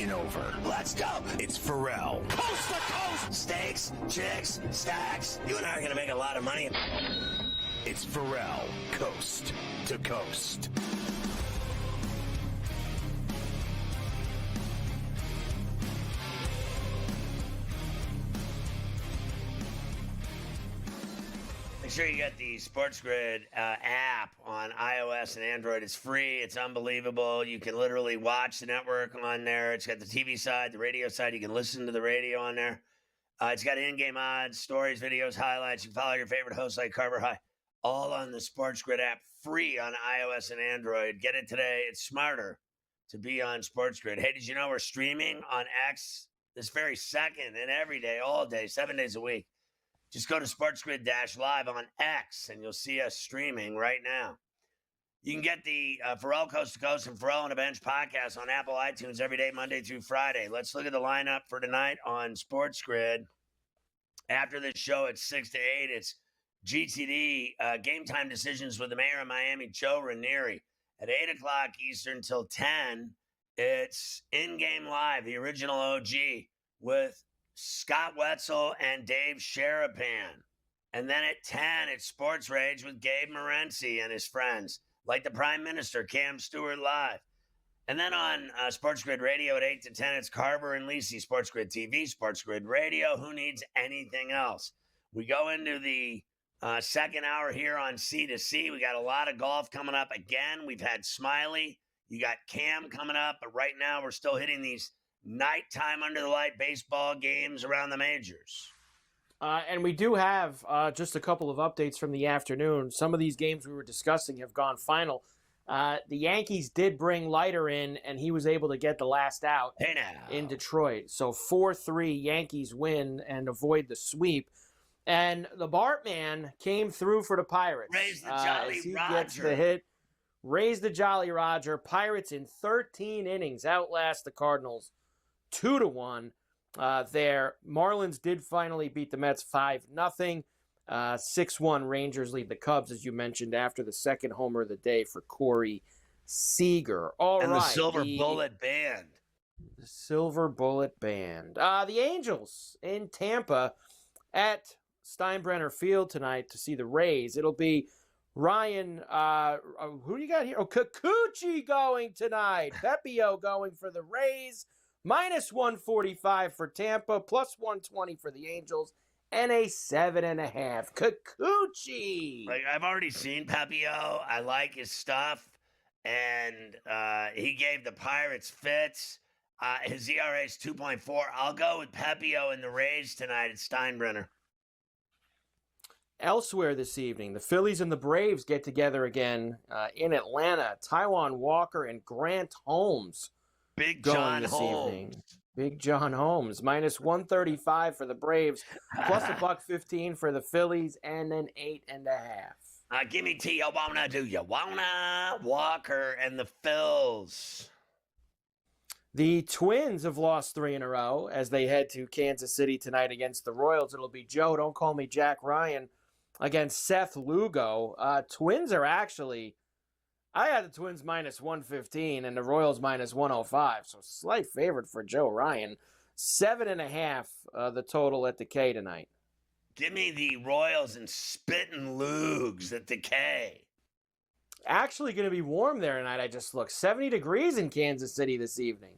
taking over. Let's go. It's Ferrall. Coast to coast. Steaks, chicks, stacks. You and I are going to make a lot of money. It's Ferrall, coast to coast. Make sure you get the SportsGrid app on iOS and Android. It's free. It's unbelievable. You can literally watch the network on there. It's got the TV side, the radio side. You can listen to the radio on there. It's got in-game odds, stories, videos, highlights. You can follow your favorite hosts like Carver High, all on the SportsGrid app, free on iOS and Android. Get it today. It's smarter to be on SportsGrid. Hey, did you know we're streaming on X this very second and every day, all day, 7 days a week? Just go to SportsGrid-Live on X, and you'll see us streaming right now. You can get the Ferrall Coast to Coast and Ferrall on a Bench podcast on Apple iTunes every day, Monday through Friday. Let's look at the lineup for tonight on SportsGrid. After this show at 6 to 8, it's GTD, Game Time Decisions with the Mayor of Miami, Joe Ranieri. At 8 o'clock Eastern till 10, it's In-Game Live, the original OG, with Scott Wetzel and Dave Sharapan. And then at 10, it's Sports Rage with Gabe Morency and his friends, like the Prime Minister, Cam Stewart Live. And then on SportsGrid Radio at 8 to 10, it's Carver and Lisi, SportsGrid TV, SportsGrid Radio. Who needs anything else? We go into the second hour here on C2C. We got a lot of golf coming up again. We've had Smiley. You got Cam coming up. But right now, we're still hitting these nighttime under the light baseball games around the majors. And we do have just a couple of updates from the afternoon. Some of these games we were discussing have gone final. The Yankees did bring Leiter in, and he was able to get the last out in Detroit. So 4-3 Yankees win and avoid the sweep. And the Bartman came through for the Pirates. Raise the Jolly Roger. Gets the hit. Raise the Jolly Roger. Pirates in 13 innings outlast the Cardinals 2-1 there. Marlins did finally beat the Mets 5-0. 6-1 Rangers lead the Cubs, as you mentioned, after the second homer of the day for Corey Seager. The Silver Bullet Band. The Silver Bullet Band. The Angels in Tampa at Steinbrenner Field tonight to see the Rays. It'll be Ryan, who do you got here? Oh, Kikuchi going tonight. Pepio going for the Rays. Minus 145 for Tampa, plus 120 for the Angels, and a 7.5. Kikuchi. Like, I've already seen Pepio. I like his stuff, and he gave the Pirates fits. His ERA is 2.4. I'll go with Pepio and the Rays tonight at Steinbrenner. Elsewhere this evening, the Phillies and the Braves get together again in Atlanta. Taijuan Walker and Grant Holmes. Big John Holmes. Evening. Big John Holmes. Minus 135 for the Braves, plus $1.15 for the Phillies, and an 8.5. Give me T. You wanna do you wanna Walker and the Phils. The Twins have lost 3 in a row as they head to Kansas City tonight against the Royals. It'll be Joe, don't call me Jack Ryan, against Seth Lugo. Twins are actually... I had the Twins minus 115 and the Royals minus 105, so slight favorite for Joe Ryan. 7.5 the total at the K tonight. Give me the Royals and spittin' Lugs at the K. Actually going to be warm there tonight, I just looked. 70 degrees in Kansas City this evening.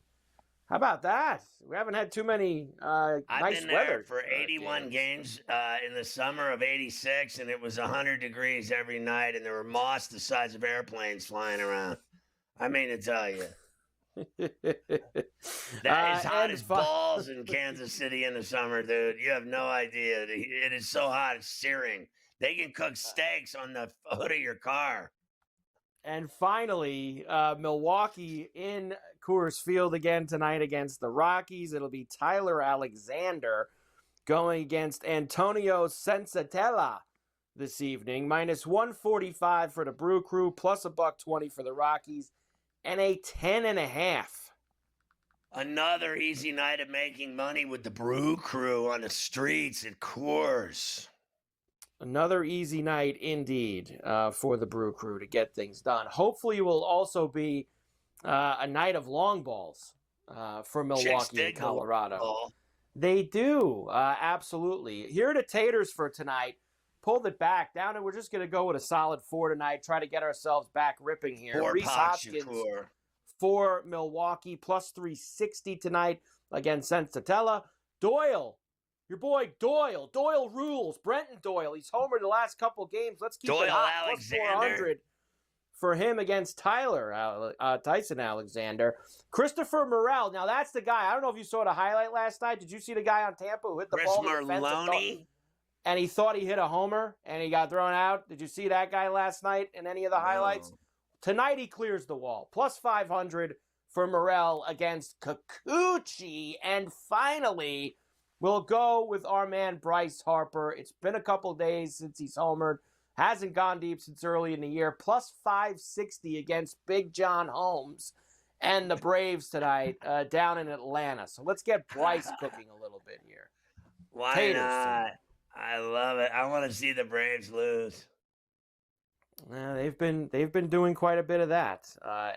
How about that? We haven't had too many nice weather. I've been there for 81 games in the summer of 86, and it was 100 degrees every night, and there were moths the size of airplanes flying around. I mean to tell you. That is hot as balls in Kansas City in the summer, dude. You have no idea. It is so hot, it's searing. They can cook steaks on the hood of your car. And finally, Milwaukee in Coors Field again tonight against the Rockies. It'll be Tyler Alexander going against Antonio Sensatella this evening. Minus 145 for the Brew Crew, plus $1.20 for the Rockies, and a 10.5. Another easy night of making money with the Brew Crew on the streets at Coors. Another easy night indeed for the Brew Crew to get things done. Hopefully it will also be a night of long balls for Chicks Milwaukee dig and the Colorado. wall. They do, absolutely. Here are the Taters for tonight. Pulled it back down, and we're just going to go with a solid 4 tonight. Try to get ourselves back ripping here. Poor Reese Pac Hoskins Shakur. for Milwaukee, plus 360 tonight against Sensatella. Doyle, your boy Doyle. Doyle rules. Brenton Doyle. He's homered the last couple games. Let's keep Doyle it hot. Alexander. Plus 400 for him against Tyson Alexander. Christopher Morel. Now, that's the guy. I don't know if you saw the highlight last night. Did you see the guy on Tampa who hit the Chris ball to the fence Merlone. and he thought he hit a homer and he got thrown out? Did you see that guy last night in any of the highlights? No. Tonight he clears the wall. Plus 500 for Morel against Kikuchi. And finally, we'll go with our man Bryce Harper. It's been a couple days since he's homered. Hasn't gone deep since early in the year. Plus 560 against Big John Holmes and the Braves tonight down in Atlanta. So let's get Bryce cooking a little bit here. Why Taters not? tonight. I love it. I want to see the Braves lose. They've been doing quite a bit of that,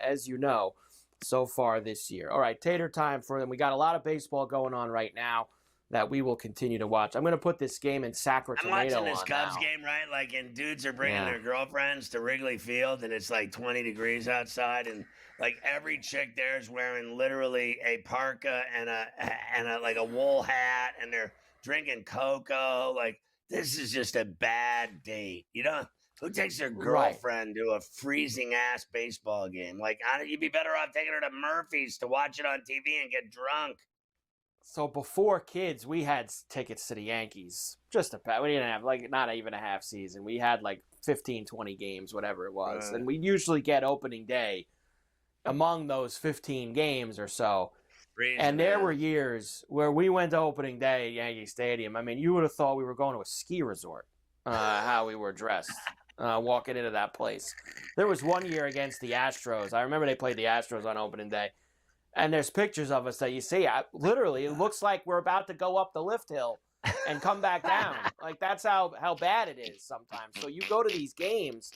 as you know, so far this year. All right, Tater time for them. We got a lot of baseball going on right now that we will continue to watch. I'm going to put this game in Sacramento I'm watching this Cubs now. game, right? Like, and dudes are bringing Yeah. their girlfriends to Wrigley Field, and it's like 20 degrees outside, and like every chick there is wearing literally a parka and a like a wool hat, and they're drinking cocoa. Like, this is just a bad date. You know, who takes their girlfriend to a freezing ass baseball game? Like, you'd be better off taking her to Murphy's to watch it on TV and get drunk. So before kids, we had tickets to the Yankees. Just about. We didn't have, like, not even a half season. We had like 15, 20 games, whatever it was. Right. And we usually get opening day among those 15 games or so. Freezing, And there man. were years where we went to opening day at Yankee Stadium. I mean, you would have thought we were going to a ski resort, how we were dressed walking into that place. There was one year against the Astros. I remember they played the Astros on opening day. And there's pictures of us that you see. Literally, it looks like we're about to go up the lift hill and come back down. Like, that's how bad it is sometimes. So you go to these games,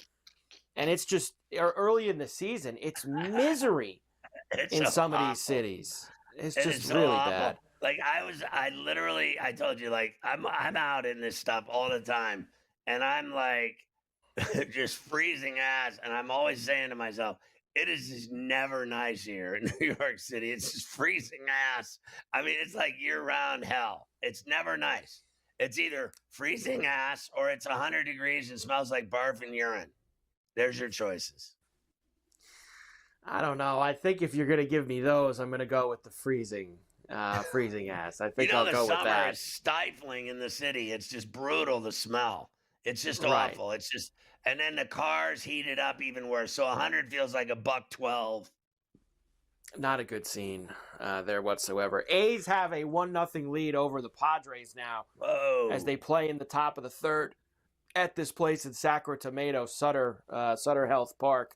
and it's just early in the season, it's misery It's in so some of awful. these cities. It's It just is so really awful. bad. Like, I told you, like, I'm out in this stuff all the time, and I'm like just freezing ass, and I'm always saying to myself, it is just never nice here in New York City. It's just freezing ass. I mean, it's like year-round hell. It's never nice. It's either freezing ass or it's 100 degrees and smells like barf and urine. There's your choices. I don't know. I think if you're going to give me those, I'm going to go with the freezing ass. I think I'll the go with summer that. is stifling in the city. It's just brutal, the smell. It's just Right. awful. It's just, and then the cars heat it up even worse. So 100 feels like $112. Not a good scene there whatsoever. A's have a 1-0 lead over the Padres now Whoa. as they play in the top of the third at this place in Sacramento, Sutter Health Park.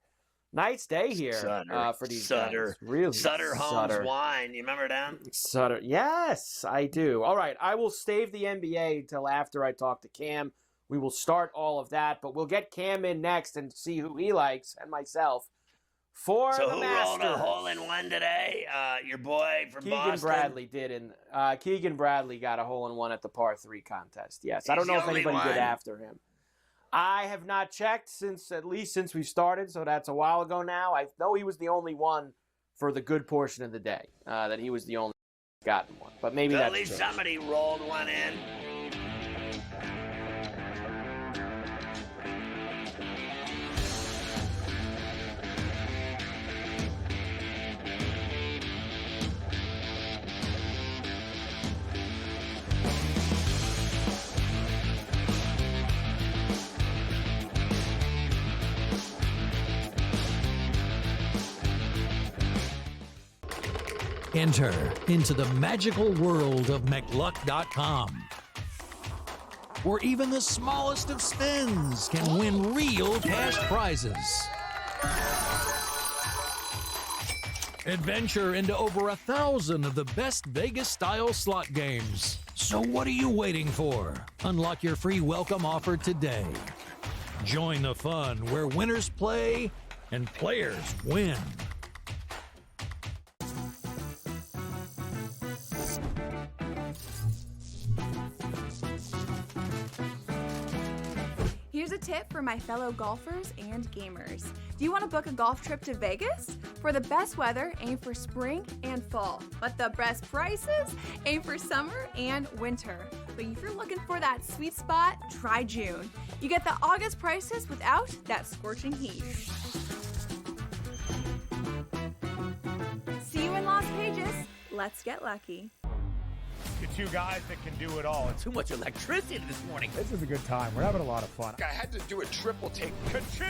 Nice day here Sutter. for these Sutter. guys. Really, Sutter Homes Wine. You remember them? Sutter. Yes, I do. All right, I will stave the NBA until after I talk to Cam. We will start all of that, but we'll get Cam in next and see who he likes and myself for So the who Masters. rolled a hole-in-one today? Your boy from Keegan Boston? Bradley did, and Keegan Bradley got a hole-in-one at the par 3 contest. Yes, I He's don't know the if only anybody one? did after him. I have not checked since we started, so that's a while ago now. I know he was the only one for the good portion of the day, that he was the only gotten one. But maybe So that's at least changed. somebody rolled one in. Enter into the magical world of McLuck.com, where even the smallest of spins can win real cash prizes. Adventure into over 1,000 of the best Vegas-style slot games. So what are you waiting for? Unlock your free welcome offer today. Join the fun where winners play and players win. Here's a tip for my fellow golfers and gamers. Do you want to book a golf trip to Vegas? For the best weather, aim for spring and fall. But the best prices, aim for summer and winter. But if you're looking for that sweet spot, try June. You get the August prices without that scorching heat. See you in Las Vegas. Let's get lucky. The two guys that can do it all. Too much electricity this morning. This is a good time. We're having a lot of fun. I had to do a triple take. Ka-ching!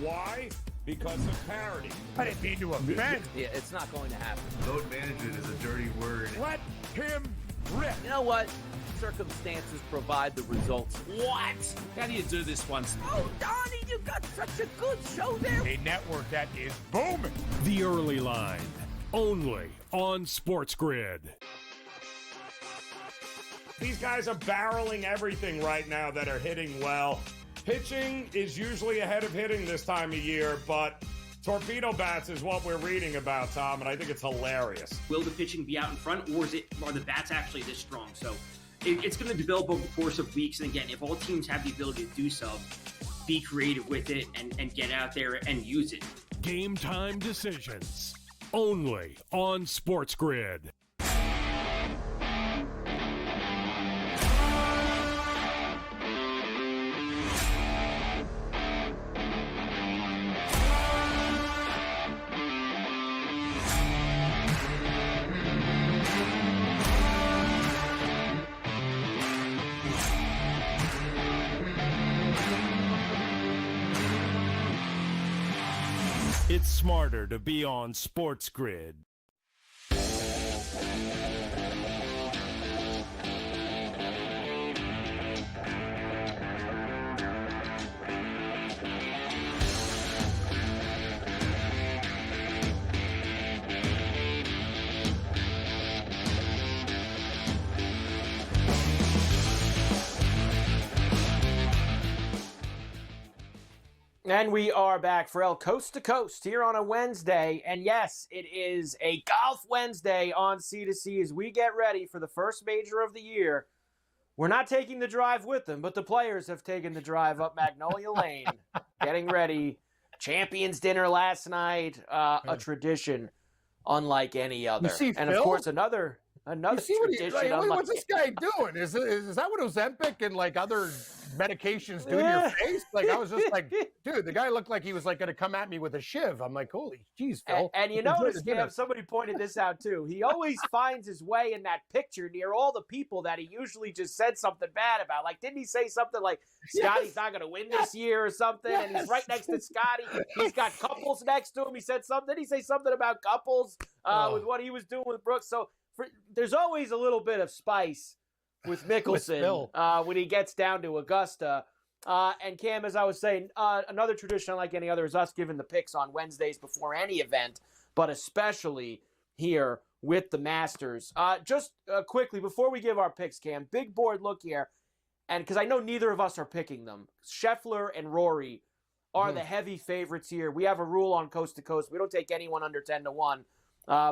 Why? Because of parity. I didn't mean to offend. Yeah, it's not going to happen. Load management is a dirty word. Let him rip. You know what? Circumstances provide the results. What? How do you do this once? Oh, Donnie, you got such a good show there. A network that is booming. The Early Line, only on SportsGrid. These guys are barreling everything right now that are hitting well. Pitching is usually ahead of hitting this time of year, but torpedo bats is what we're reading about, Tom, and I think it's hilarious. Will the pitching be out in front, or are the bats actually this strong? So it's going to develop over the course of weeks. And again, if all teams have the ability to do so, be creative with it and get out there and use it. Game time decisions, only on SportsGrid. It's smarter to be on SportsGrid. And we are back, Ferrall, coast to coast here on a Wednesday. And yes, it is a Golf Wednesday on C2C as we get ready for the first major of the year. We're not taking the drive with them, but the players have taken the drive up Magnolia Lane, getting ready. Champions dinner last night, a tradition unlike any other. You see, and Phil? Of course, another tradition. What's this guy doing? Is that what Ozempic and like other medications do to your face? Like, I was just like, dude, the guy looked like he was like going to come at me with a shiv. I'm like, holy jeez, Phil. And you notice, Cam, somebody pointed this out too. He always finds his way in that picture near all the people that he usually just said something bad about. Like, didn't he say something like Scotty's not going to win this year or something? And he's right next to Scotty. He's got Couples next to him. He said something. Did he say something about Couples with what he was doing with Brooks? So there's always a little bit of spice with Mickelson when he gets down to Augusta. And Cam, as I was saying, another tradition unlike any other is us giving the picks on Wednesdays before any event, but especially here with the Masters. Just quickly, before we give our picks, Cam, big board look here. And because I know neither of us are picking them, Scheffler and Rory are the heavy favorites here. We have a rule on Coast to Coast. We don't take anyone under 10-1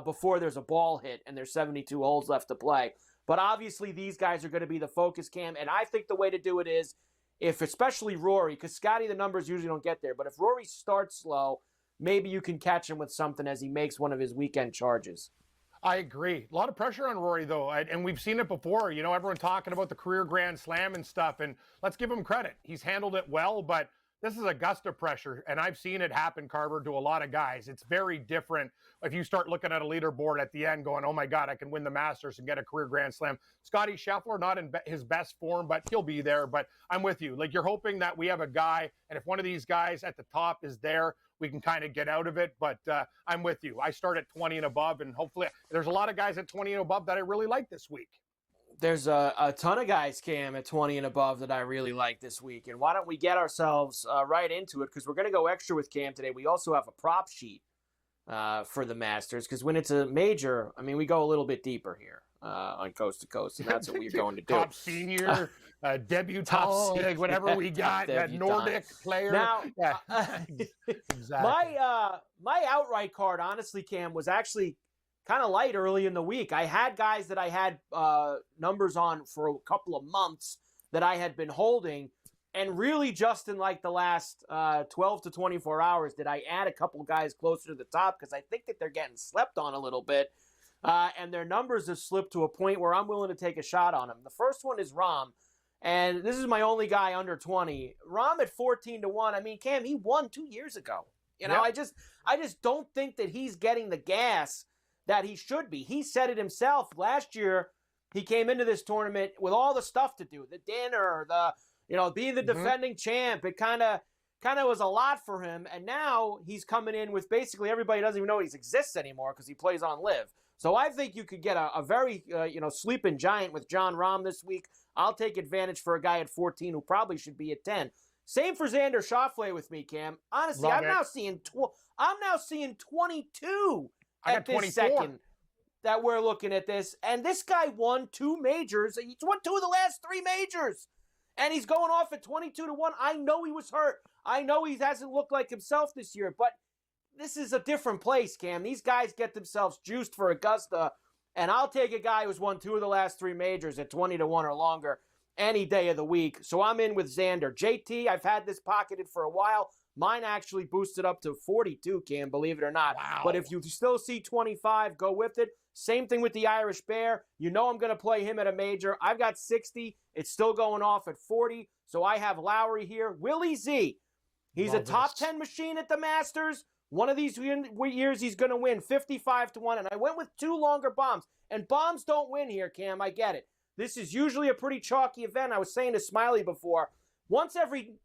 before there's a ball hit and there's 72 holes left to play. But obviously these guys are going to be the focus, Cam. And I think the way to do it is, if especially Rory, because Scotty, the numbers usually don't get there. But if Rory starts slow, maybe you can catch him with something as he makes one of his weekend charges. I agree. A lot of pressure on Rory, though, and we've seen it before. You know, everyone talking about the career Grand Slam and stuff, and let's give him credit. He's handled it well, but this is Augusta pressure, and I've seen it happen, Carver, to a lot of guys. It's very different if you start looking at a leaderboard at the end going, oh, my God, I can win the Masters and get a career Grand Slam. Scotty Scheffler, not in his best form, but he'll be there. But I'm with you. Like, you're hoping that we have a guy, and if one of these guys at the top is there, we can kind of get out of it. But I'm with you. I start at 20 and above, and hopefully there's a lot of guys at 20 and above that I really like this week. There's a ton of guys, Cam, at 20 and above that I really like this week. And why don't we get ourselves right into it? Because we're going to go extra with Cam today. We also have a prop sheet for the Masters. Because when it's a major, I mean, we go a little bit deeper here on Coast to Coast. And that's what we're going to do. Top senior, debutant, like whatever we got, that Nordic player. Now, exactly. my outright card, honestly, Cam, was actually kind of light early in the week. I had guys that I had numbers on for a couple of months that I had been holding. And really just in like the last 12 to 24 hours did I add a couple guys closer to the top because I think that they're getting slept on a little bit. And their numbers have slipped to a point where I'm willing to take a shot on them. The first one is Rom. And this is my only guy under 20. Rom at 14-1. I mean, Cam, he won 2 years ago. You know, Yep. I just don't think that he's getting the gas that he should be. He said it himself. Last year, he came into this tournament with all the stuff to do. The dinner, being the defending champ. It kind of was a lot for him. And now he's coming in with basically everybody doesn't even know he exists anymore because he plays on Live. So I think you could get a very, sleeping giant with John Rahm this week. I'll take advantage for a guy at 14 who probably should be at 10. Same for Xander Schauffele with me, Cam. Honestly, I'm now seeing 22 at this 24. second that we're looking at this. And this guy won 2 majors. He's won 2 of the last 3 majors. And he's going off at 22-1. I know he was hurt. I know he hasn't looked like himself this year, but this is a different place, Cam. These guys get themselves juiced for Augusta, and I'll take a guy who's won 2 of the last 3 majors at 20-1 or longer any day of the week. So I'm in with Xander. JT, I've had this pocketed for a while. Mine actually boosted up to 42, Cam, believe it or not. Wow. But if you still see 25, go with it. Same thing with the Irish Bear. You know I'm going to play him at a major. I've got 60. It's still going off at 40. So I have Lowry here. Willie Z. He's a top 10 machine at the Masters. One of these years he's going to win 55-1. And I went with 2 longer bombs. And bombs don't win here, Cam. I get it. This is usually a pretty chalky event. I was saying to Smiley before, once every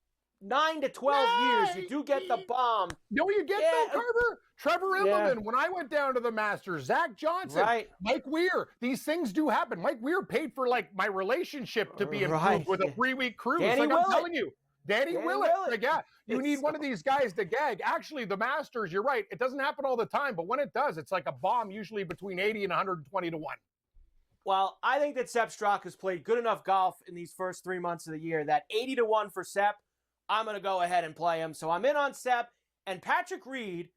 9 to 12 years, you do get the bomb. No, you get though, Carver. Trevor Immelman, when I went down to the Masters, Zach Johnson, Mike Weir. These things do happen. Mike Weir paid for like my relationship to be improved with a 3-week cruise. Danny I'm telling you. Danny Willett. Willett. Like, you need one of these guys to gag. Actually, the Masters, you're right. It doesn't happen all the time, but when it does, it's like a bomb, usually between 80 and 120-1. Well, I think that Sepp Straka has played good enough golf in these first 3 months of the year that 80-1 for Sepp, I'm going to go ahead and play him. So I'm in on Sepp. And Patrick Reed,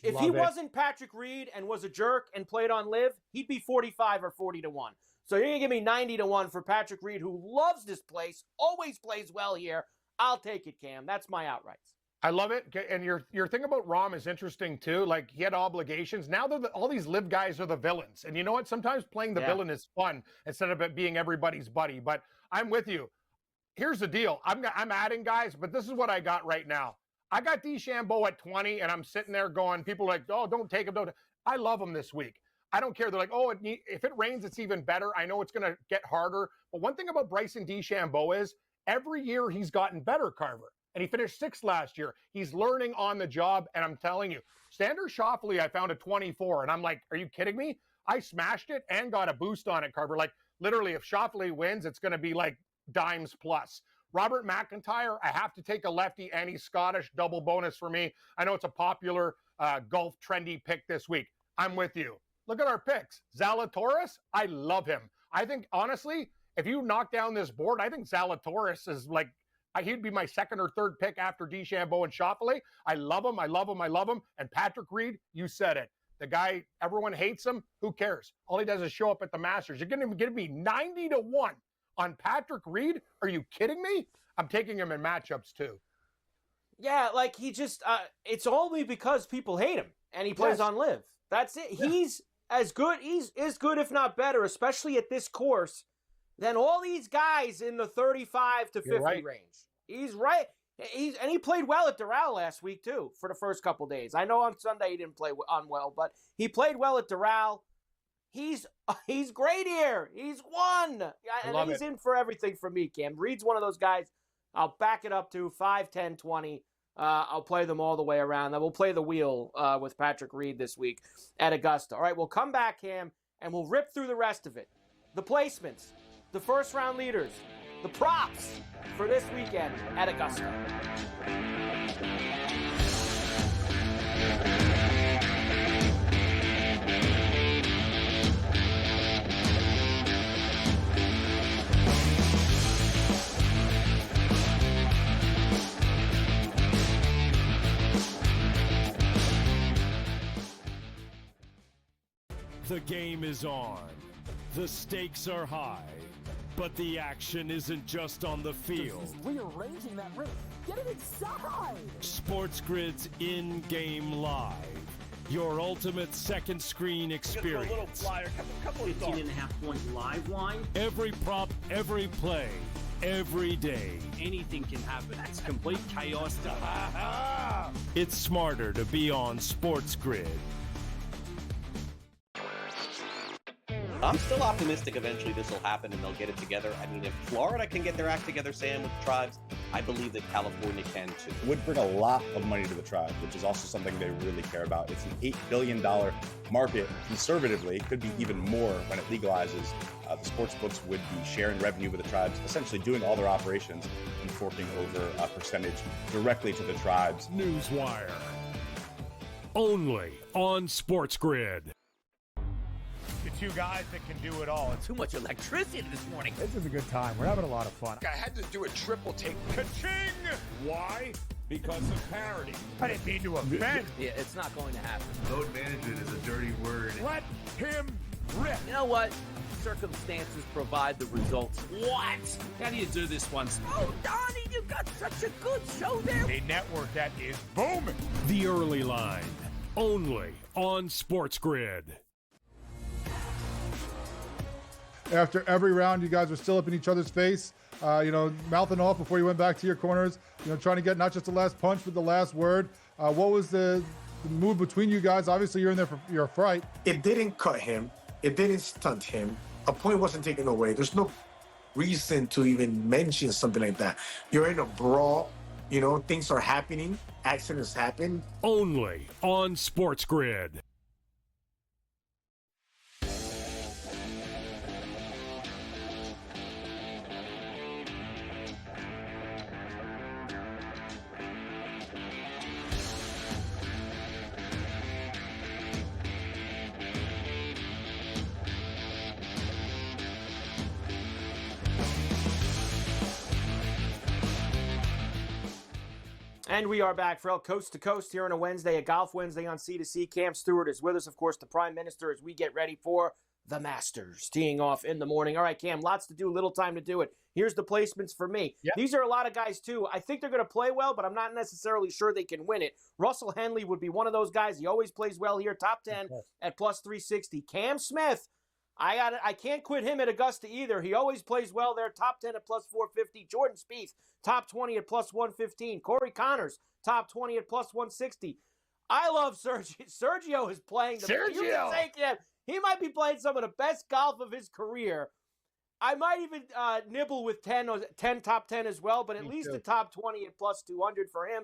if he wasn't Patrick Reed and was a jerk and played on Live, he'd be 45 or 40-1. So you're going to give me 90-1 for Patrick Reed, who loves this place, always plays well here. I'll take it, Cam. That's my outrights. I love it. And your thing about Rahm is interesting, too. Like, he had obligations. Now all these Live guys are the villains. And you know what? Sometimes playing the villain is fun instead of it being everybody's buddy. But I'm with you. Here's the deal. I'm adding guys, but this is what I got right now. I got DeChambeau at 20, and I'm sitting there going, people are like, oh, don't take him. Don't. I love him this week. I don't care. They're like, oh, if it rains, it's even better. I know it's going to get harder. But one thing about Bryson DeChambeau is every year he's gotten better, Carver. And he finished 6th last year. He's learning on the job, and I'm telling you, Xander Schauffele, I found at 24, and I'm like, are you kidding me? I smashed it and got a boost on it, Carver. Like, literally, if Schauffele wins, it's going to be like dimes plus. Robert McIntyre, I have to take a lefty, and he's Scottish, double bonus for me. I know it's a popular golf trendy pick this week. I'm with you. Look at our picks. Zalatoris, I love him. I think, honestly, if you knock down this board, I think Zalatoris is like, he'd be my 2nd or 3rd pick after DeChambeau and Schauffele. I love him. I love him. I love him. And Patrick Reed, you said it. The guy, everyone hates him. Who cares? All he does is show up at the Masters. You're going to give me 90-1 on Patrick Reed? Are you kidding me? I'm taking him in matchups too. Yeah, like he just, it's only because people hate him and he plays on Live. That's it. Yeah. He's as good, if not better, especially at this course, than all these guys in the 35 to 50 range. He's right. And he played well at Doral last week too for the first couple days. I know on Sunday he didn't play unwell, but he played well at Doral. He's great here. He's won. And he's in for everything for me, Cam. Reed's one of those guys. I'll back it up to 5, 10, 20. I'll play them all the way around. Then we'll play the wheel with Patrick Reed this week at Augusta. All right, we'll come back, Cam, and we'll rip through the rest of it. The placements, the first-round leaders, the props for this weekend at Augusta. The game is on. The stakes are high. But the action isn't just on the field. He's rearranging that rim. Get it inside! SportsGrid's in-game live. Your ultimate second screen experience. A little flyer, couple 15.5 point live line. Every prop, every play, every day. Anything can happen. That's complete chaos. It's smarter to be on SportsGrid. I'm still optimistic eventually this will happen and they'll get it together. I mean, if Florida can get their act together, Sam, with the tribes, I believe that California can too. It would bring a lot of money to the tribe, which is also something they really care about. It's an $8 billion market. Conservatively, it could be even more when it legalizes. The sports books would be sharing revenue with the tribes, essentially doing all their operations and forking over a percentage directly to the tribes. Newswire. Only on SportsGrid. Two guys that can do it all. Too much electricity this morning. This is a good time. We're having a lot of fun. I had to do a triple take. Ka-ching! Why? Because of parity. I didn't mean to offend. Yeah, it's not going to happen. Load management is a dirty word. Let him rip. You know what? Circumstances provide the results. What? How do you do this once? Oh, Donnie, you got such a good show there. A network that is booming. The Early Line. Only on SportsGrid. After every round, you guys were still up in each other's face, mouthing off before you went back to your corners, trying to get not just the last punch, but the last word. What was the move between you guys? Obviously, you're in there for your fright. It didn't cut him. It didn't stunt him. A point wasn't taken away. There's no reason to even mention something like that. You're in a brawl. Things are happening. Accidents happen. Only on SportsGrid. And we are back, Ferrall, coast to coast here on a Wednesday, a Golf Wednesday on C2C. Cam Stewart is with us, of course, the Prime Minister, as we get ready for the Masters, teeing off in the morning. All right, Cam, lots to do, little time to do it. Here's the placements for me. Yep. These are a lot of guys, too. I think they're going to play well, but I'm not necessarily sure they can win it. Russell Henley would be one of those guys. He always plays well here, top 10 at plus 360. Cam Smith, I can't quit him at Augusta either. He always plays well there, top 10 at plus 450. Jordan Spieth, top 20 at plus 115. Corey Connors, top 20 at plus 160. I love Sergio. Sergio is playing the Sergio. He might be playing some of the best golf of his career. I might even nibble with 10 top 10 as well, but at least the top 20 at plus 200 for him.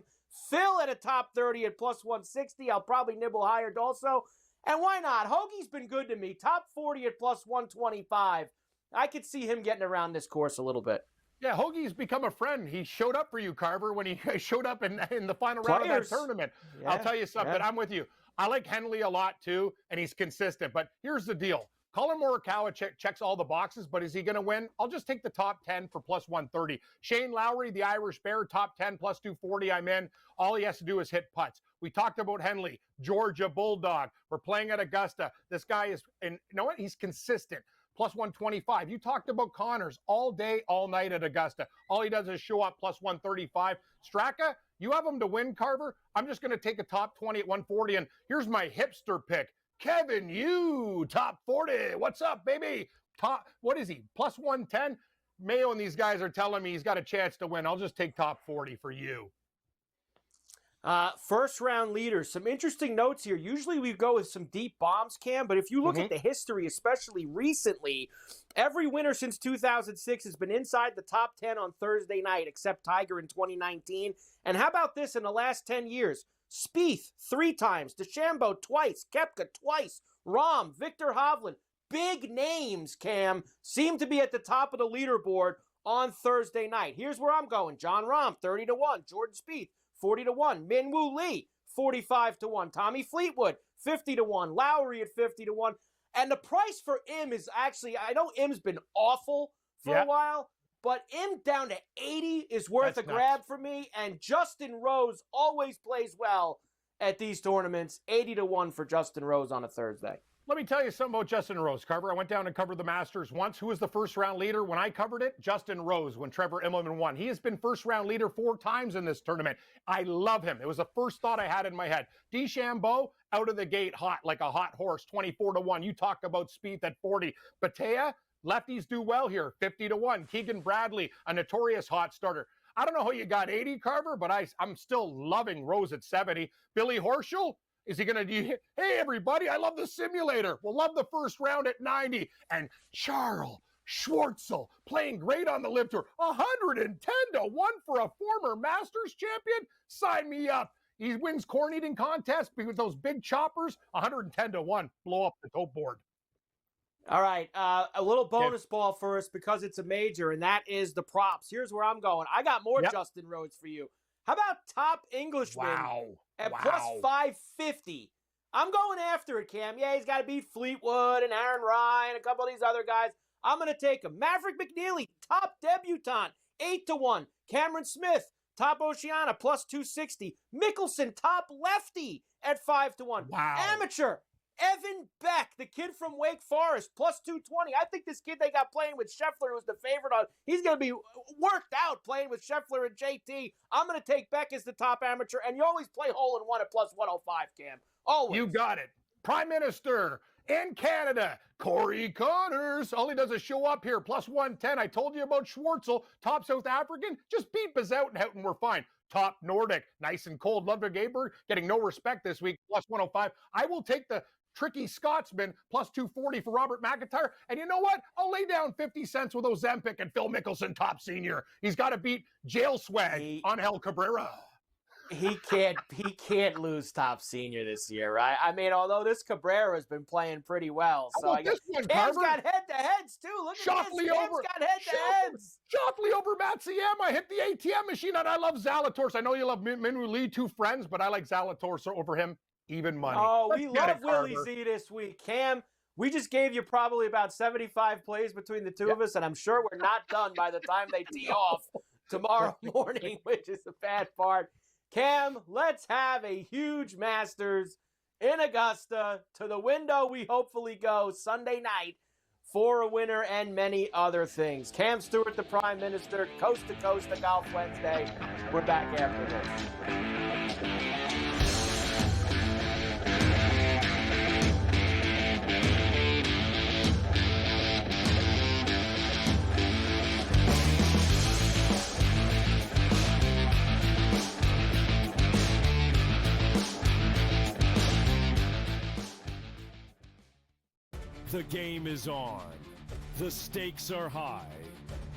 Phil at a top 30 at plus 160. I'll probably nibble higher also. And why not? Hoagie's been good to me. Top 40 at plus 125. I could see him getting around this course a little bit. Yeah, Hoagie's become a friend. He showed up for you, Carver, when he showed up in the final round of that tournament. Yeah, I'll tell you something. I'm with you. I like Henley a lot, too, and he's consistent. But here's the deal. Colin Morikawa checks all the boxes, but is he going to win? I'll just take the top 10 for plus 130. Shane Lowry, the Irish Bear, top 10, plus 240. I'm in. All he has to do is hit putts. We talked about Henley, Georgia Bulldog. We're playing at Augusta. This guy is, and you know what? He's consistent. Plus 125. You talked about Connors all day, all night at Augusta. All he does is show up plus 135. Straka, you have him to win, Carver. I'm just going to take a top 20 at 140. And here's my hipster pick. Kevin Yu, top 40. What's up, baby? What is he? Plus 110? Mayo and these guys are telling me he's got a chance to win. I'll just take top 40 for you. First round leaders. Some interesting notes here. Usually we go with some deep bombs, Cam, but if you look at the history, especially recently, every winner since 2006 has been inside the top 10 on Thursday night, except Tiger in 2019. And how about this in the last 10 years? Spieth 3 times, DeChambeau twice, Koepka twice, Rahm, Victor Hovland. Big names, Cam, seem to be at the top of the leaderboard on Thursday night. Here's where I'm going. John Rahm, 30-1. Jordan Spieth, 40-1. Min-Woo Lee, 45-1. Tommy Fleetwood, 50-1. Lowry at 50-1. And the price for Im is actually, I know Im's been awful for a while, but Im down to 80 is worth a grab for me. And Justin Rose always plays well at these tournaments. 80-1 for Justin Rose on a Thursday. Let me tell you something about Justin Rose, Carver. I went down and covered the Masters once. Who was the first-round leader when I covered it? Justin Rose, when Trevor Immelman won. He has been first-round leader 4 times in this tournament. I love him. It was the first thought I had in my head. DeChambeau, out of the gate, hot like a hot horse, 24-1. You talk about Spieth at 40. Batea, lefties do well here, 50-1. Keegan Bradley, a notorious hot starter. I don't know how you got 80, Carver, but I'm still loving Rose at 70. Billy Horschel, is he going to do, hey, everybody, I love the simulator. We'll love the first round at 90. And Charles Schwartzel playing great on the LIV Tour. 110-1 for a former Masters champion? Sign me up. He wins corn eating contest with those big choppers. 110-1. Blow up the dope board. All right, a little bonus ball for us because it's a major, and that is the props. Here's where I'm going. I got more Justin Rhodes for you. How about top Englishman at plus 550? I'm going after it, Cam. Yeah, he's got to beat Fleetwood and Aaron Ryan, a couple of these other guys. I'm going to take him. Maverick McNeely, top debutant, 8-1. Cameron Smith, top Oceania, plus 260. Mickelson, top lefty at 5-1. Wow. Amateur, Evan Beck, the kid from Wake Forest, plus 220. I think this kid they got playing with Scheffler, who's the favorite on, he's going to be worked out playing with Scheffler and JT. I'm going to take Beck as the top amateur, and you always play hole in one at plus 105, Cam. Always. You got it. Prime Minister in Canada, Corey Connors. All he does is show up here, plus 110. I told you about Schwartzel, top South African. Just beat Bezout and we're fine. Top Nordic, nice and cold. Ludwig Aberg getting no respect this week, plus 105. I will take the tricky Scotsman, plus 240 for Robert McIntyre. And you know what? I'll lay down 50 cents with Ozempic and Phil Mickelson, top senior. He's got to beat Jail Swag on Hel Cabrera. He can't lose top senior this year, right? I mean, although this Cabrera has been playing pretty well. So I guess Cam's got head-to-heads, too. Look at this. Cam's got head-to-heads. Shoffley over Matt CM. I hit the ATM machine, and I love Zalatoris. I know you love Minwoo Lee, 2 friends, but I like Zalatoris over him. Even money. Oh, we love Willie Z this week. Cam, we just gave you probably about 75 plays between the two of us, and I'm sure we're not done by the time they tee off tomorrow morning, which is the bad part. Cam, let's have a huge Masters in Augusta. To the window we hopefully go Sunday night for a winner and many other things. Cam Stewart, the Prime Minister, coast to coast, the Golf Wednesday. We're back after this. The game is on. The stakes are high.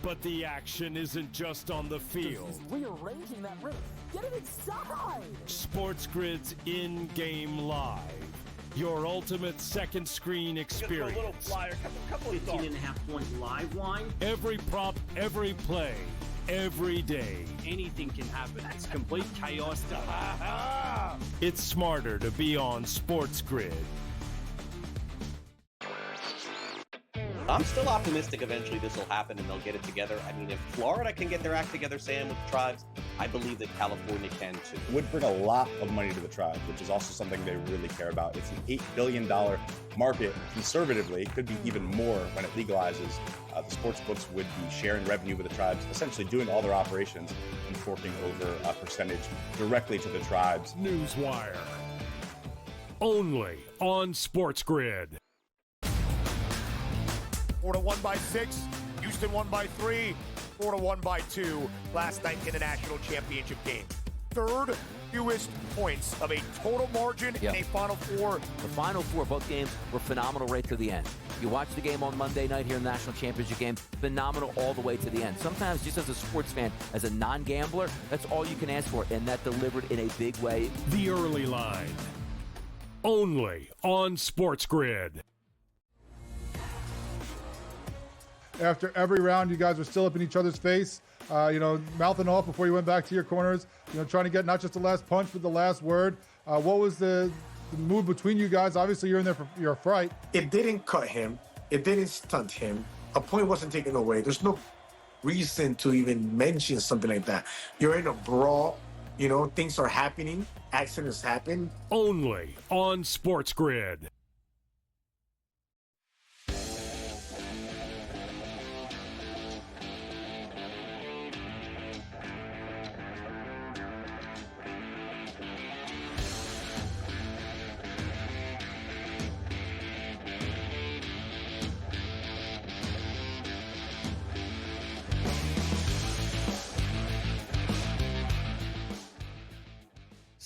But the action isn't just on the field. He's rearranging that roof. Get it inside! SportsGrid's in-game live. Your ultimate second screen experience. Just a little flyer, couple of 15.5 point live line. Every prop, every play, every day. Anything can happen. It's complete chaos. It's smarter to be on SportsGrid. I'm still optimistic eventually this will happen and they'll get it together. I mean, if Florida can get their act together, Sam, with the tribes, I believe that California can too. Would bring a lot of money to the tribes, which is also something they really care about. It's an $8 billion market. Conservatively, could be even more when it legalizes. The sports books would be sharing revenue with the tribes, essentially doing all their operations and forking over a percentage directly to the tribes. Newswire. Only on SportsGrid. Florida won by 6, Houston won by 3, Florida won by 2 last night's international championship game. Third fewest points of a total margin in a Final Four. The Final Four, both games were phenomenal right to the end. You watch the game on Monday night here in the National Championship game, phenomenal all the way to the end. Sometimes just as a sports fan, as a non-gambler, that's all you can ask for, and that delivered in a big way. The early line. Only on SportsGrid. After every round, you guys were still up in each other's face, mouthing off before you went back to your corners, trying to get not just the last punch, but the last word. What was the move between you guys? Obviously, you're in there for your fright. It didn't cut him. It didn't stunt him. A point wasn't taken away. There's no reason to even mention something like that. You're in a brawl. Things are happening. Accidents happen. Only on SportsGrid.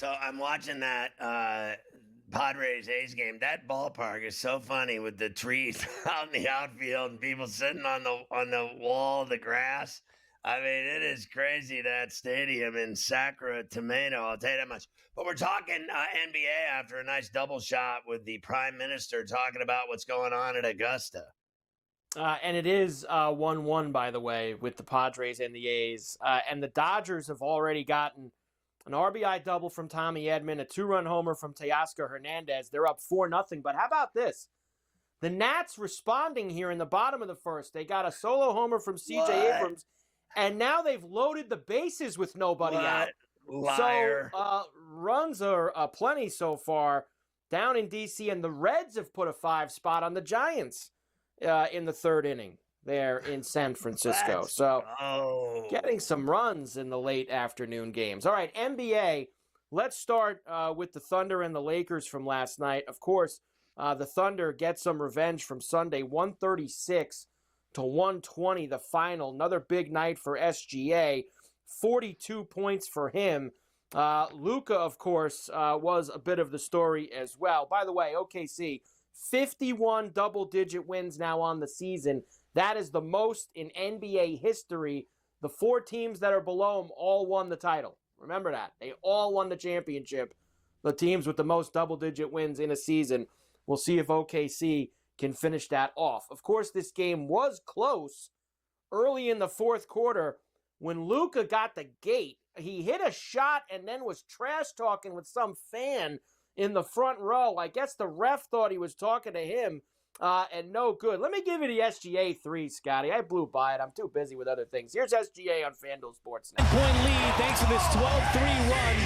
So I'm watching that Padres A's game. That ballpark is so funny with the trees out in the outfield and people sitting on the wall, the grass. I mean, it is crazy, that stadium in Sacramento. I'll tell you that much. But we're talking NBA after a nice double shot with the Prime Minister talking about what's going on at Augusta. And it is 1-1, by the way, with the Padres and the A's. And the Dodgers have already gotten an RBI double from Tommy Edman, a 2-run homer from Teoscar Hernandez. They're up 4-0. But how about this? The Nats responding here in the bottom of the first. They got a solo homer from C.J. Abrams, and now they've loaded the bases with nobody out. Liar. So runs are plenty so far down in D.C., and the Reds have put a 5 spot on the Giants in the third inning there in San Francisco. Getting some runs in the late afternoon games. All right, NBA, let's start with the Thunder and the Lakers from last night. Of course, the Thunder get some revenge from Sunday, 136-120, the final. Another big night for SGA, 42 points for him. Luka, of course, was a bit of the story as well. By the way, OKC, 51 double-digit wins now on the season. That is the most in NBA history. The 4 teams that are below them all won the title. Remember that. They all won the championship. The teams with the most double-digit wins in a season. We'll see if OKC can finish that off. Of course, this game was close early in the fourth quarter when Luka got the gate. He hit a shot and then was trash-talking with some fan in the front row. I guess the ref thought he was talking to him, and no good. Let me give you the SGA 3, Scotty. I blew by it. I'm too busy with other things. Here's SGA on FanDuel Sports now. Point lead thanks to this 12-3 run.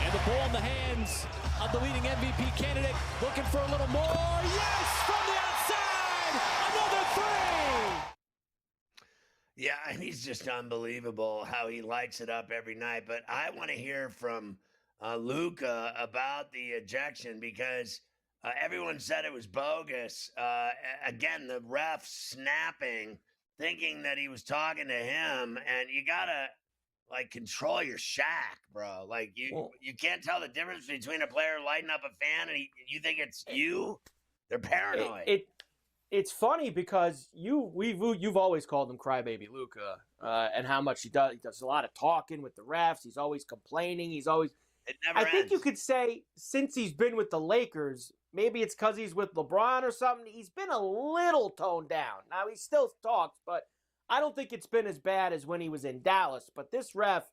And the ball in the hands of the leading MVP candidate. Looking for a little more. Yes! From the outside! Another 3! Yeah, and he's just unbelievable how he lights it up every night. But I want to hear from Luka about the ejection because everyone said it was bogus. Again, the ref snapping, thinking that he was talking to him, and you gotta control your shack, bro. You can't tell the difference between a player lighting up a fan and you think it's you. They're paranoid. It's funny because you've always called him Crybaby Luka, and how much he does. He does a lot of talking with the refs. He's always complaining. It never ends. Think you could say since he's been with the Lakers, maybe it's because he's with LeBron or something, he's been a little toned down. Now, he still talks, but I don't think it's been as bad as when he was in Dallas. But this ref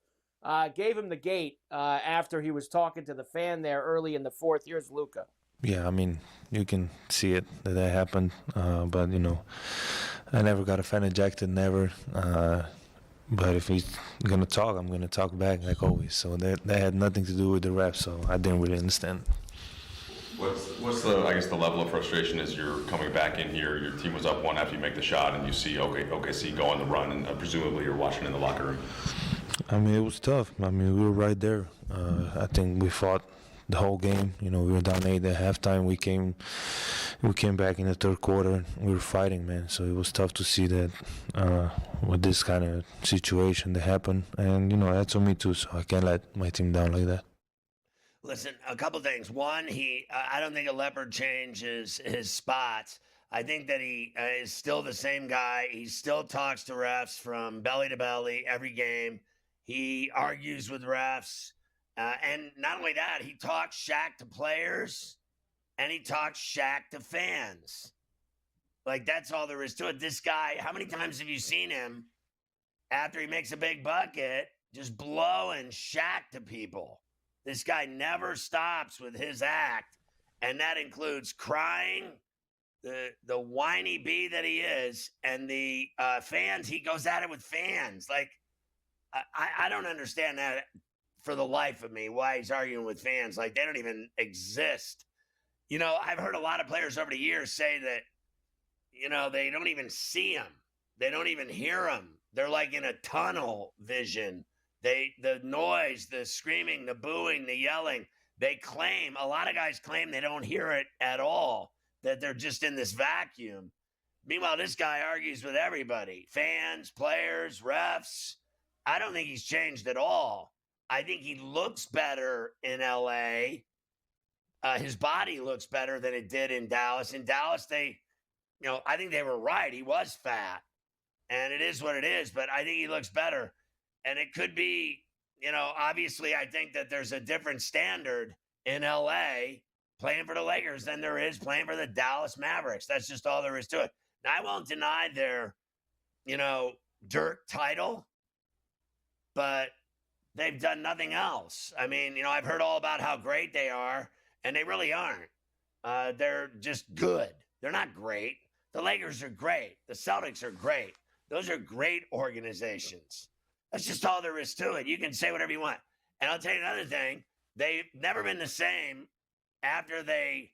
gave him the gate after he was talking to the fan there early in the fourth. Here's Luka. Yeah, I mean, you can see it that happened. But, I never got a fan ejected, never. But if he's going to talk, I'm going to talk back like always. So that had nothing to do with the ref, so I didn't really understand. What's the level of frustration as you're coming back in here? Your team was up 1 after you make the shot, and you see OKC go on the run, and presumably you're watching in the locker room. I mean, it was tough. I mean, we were right there. I think we fought the whole game. We were down 8 at halftime. We came back in the third quarter. We were fighting, man. So it was tough to see that with this kind of situation that happened. And that's on me too. So I can't let my team down like that. Listen, a couple things. One, I don't think a leopard changes his spots. I think that he is still the same guy. He still talks to refs from belly to belly every game. He argues with refs. And not only that, he talks Shaq to players and he talks Shaq to fans. That's all there is to it. This guy, how many times have you seen him after he makes a big bucket just blowing Shaq to people? This guy never stops with his act, and that includes crying, the whiny bee that he is, and the fans. He goes at it with fans. I don't understand that for the life of me, why he's arguing with fans. They don't even exist. I've heard a lot of players over the years say that, they don't even see him. They don't even hear him. They're in a tunnel vision. The noise, the screaming, the booing, the yelling, a lot of guys claim they don't hear it at all, that they're just in this vacuum. Meanwhile, this guy argues with everybody, fans, players, refs. I don't think he's changed at all. I think he looks better in LA. His body looks better than it did in Dallas. In Dallas, I think they were right. He was fat, and it is what it is, but I think he looks better. And it could be, obviously I think that there's a different standard in LA playing for the Lakers than there is playing for the Dallas Mavericks. That's just all there is to it. Now, I won't deny their, dirt title, but they've done nothing else. I mean, I've heard all about how great they are, and they really aren't. They're just good. They're not great. The Lakers are great. The Celtics are great. Those are great organizations. That's just all there is to it. You can say whatever you want. And I'll tell you another thing. They've never been the same after they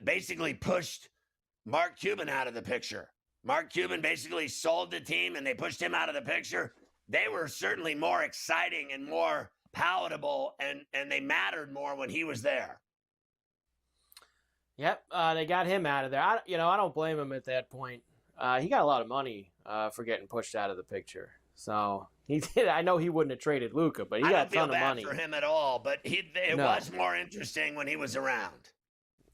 basically pushed Mark Cuban out of the picture. Mark Cuban basically sold the team and they pushed him out of the picture. They were certainly more exciting and more palatable, and they mattered more when he was there. Yep, they got him out of there. I don't blame him at that point. He got a lot of money for getting pushed out of the picture. So he did. I know he wouldn't have traded Luka, but he got a ton of money. I don't feel bad for him at all, but it was more interesting when he was around.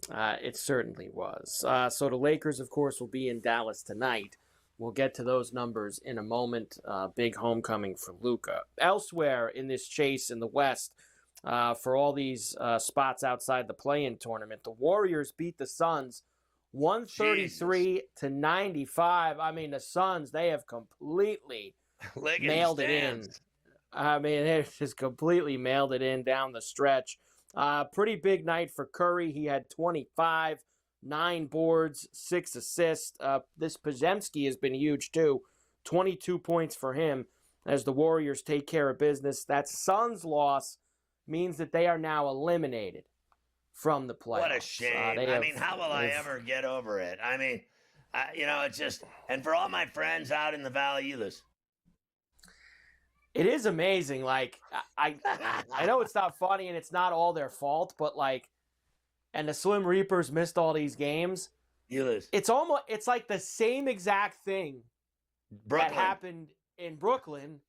It certainly was. So the Lakers, of course, will be in Dallas tonight. We'll get to those numbers in a moment. Big homecoming for Luka. Elsewhere in this chase in the West, for all these spots outside the play-in tournament, the Warriors beat the Suns 133-95. I mean, the Suns, they have completely mailed it in. I mean, they just completely mailed it in down the stretch. Pretty big night for Curry. He had 25, 9 boards, 6 assists. This Podziemski has been huge too. 22 points for him as the Warriors take care of business. That Suns loss means that they are now eliminated from the playoffs. What a shame. How will I ever get over it? I mean, it's just, and for all my friends out in the Valley, you lose. It is amazing. Like, I know it's not funny and it's not all their fault, but and the Slim Reapers missed all these games. You lose. It's like the same exact thing that happened in Brooklyn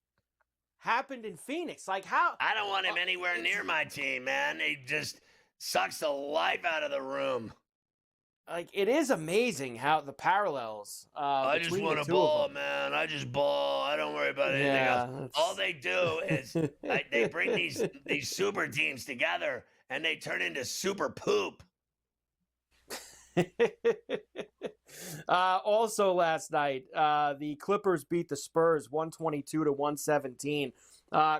happened in Phoenix. Like, how? I don't want him anywhere near my team, man. He just sucks the life out of the room. Like, it is amazing how the parallels I just want to ball, man. I just ball. I don't worry about anything else. All they do is they bring these super teams together and they turn into super poop. Also last night, the Clippers beat the Spurs 122-117.